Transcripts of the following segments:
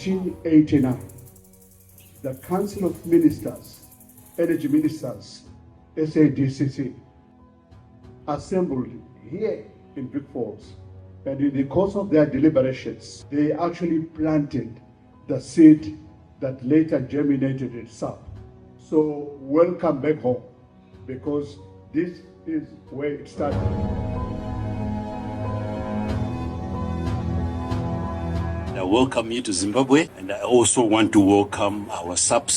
1989, the Council of Ministers, Energy Ministers, SADCC, assembled here in Big Falls. And in the course of their deliberations, they actually planted the seed that later germinated in SAPP. So welcome back home, because this is where it started. I welcome you to Zimbabwe, and I also want to welcome our SAPP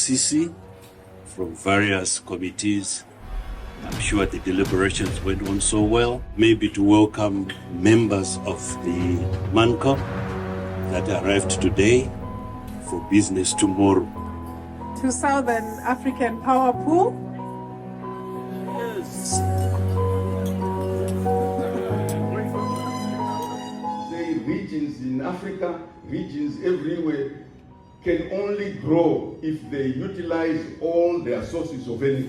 from various committees. I'm sure the deliberations went on so well. Maybe to welcome members of the MANCO that arrived today for business tomorrow. To Southern African Power Pool. Yes. Say regions in Africa, regions everywhere can only grow if they utilize all their sources of energy.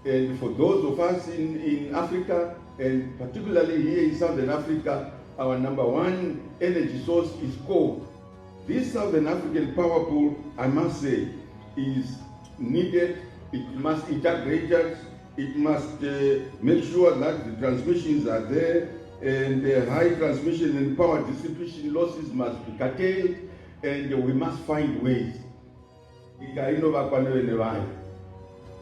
And for those of us in Africa, and particularly here in Southern Africa, our number one energy source is coal. This Southern African power pool, I must say, is needed. It must integrate us. It must make sure that the transmissions are there, and the high transmission and power distribution losses must be curtailed, and we must find ways.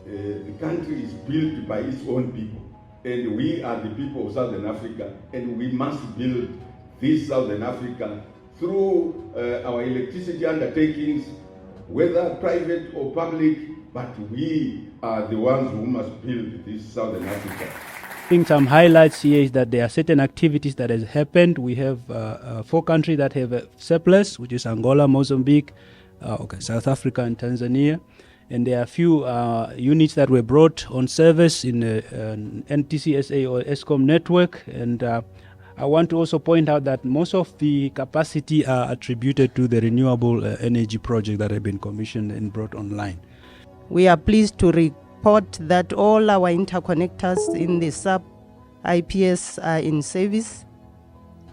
The country is built by its own people, and we are the people of Southern Africa, and we must build this Southern Africa through our electricity undertakings, whether private or public, but we are the ones who must build this Southern Africa. I think some highlights here is that there are certain activities that has happened. We have 4 countries that have a surplus, which is Angola, Mozambique, South Africa and Tanzania. And there are a few units that were brought on service in NTCSA or ESCOM network. And I want to also point out that most of the capacity are attributed to the renewable energy project that have been commissioned and brought online. We are pleased to report that all our interconnectors in the SAPP IPS are in service,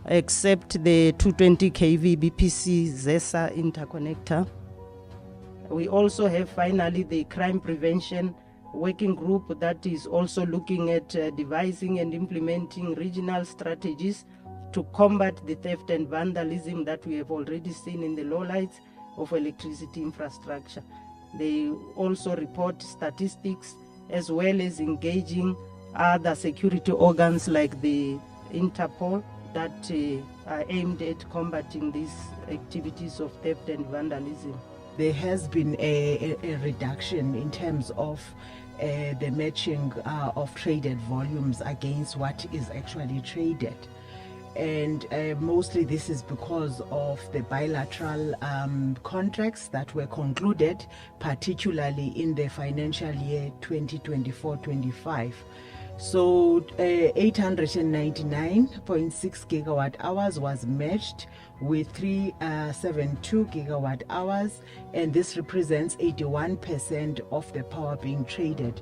except the 220 kV BPC ZESA interconnector. We also have finally the crime prevention working group that is also looking at devising and implementing regional strategies to combat the theft and vandalism that we have already seen in the lowlights of electricity infrastructure. They also report statistics as well as engaging other security organs like the Interpol that are aimed at combating these activities of theft and vandalism. There has been a reduction in terms of the matching of traded volumes against what is actually traded. And mostly this is because of the bilateral contracts that were concluded, particularly in the financial year 2024-25. So 899.6 gigawatt hours was matched with 372 gigawatt hours, and this represents 81% of the power being traded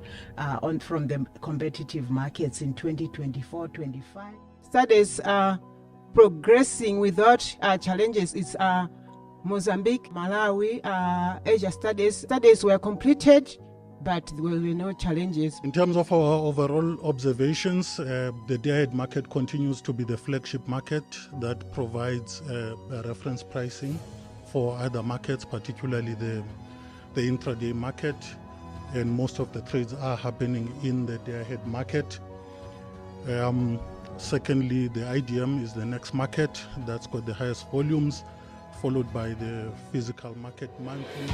from the competitive markets in 2024-25. Studies are progressing without challenges. It's Mozambique, Malawi, Asia studies. Studies were completed, but there will be no challenges. In terms of our overall observations, the day-ahead market continues to be the flagship market that provides a reference pricing for other markets, particularly the intraday market, and most of the trades are happening in the day-ahead market. Secondly, the IDM is the next market that's got the highest volumes, followed by the physical market monthly.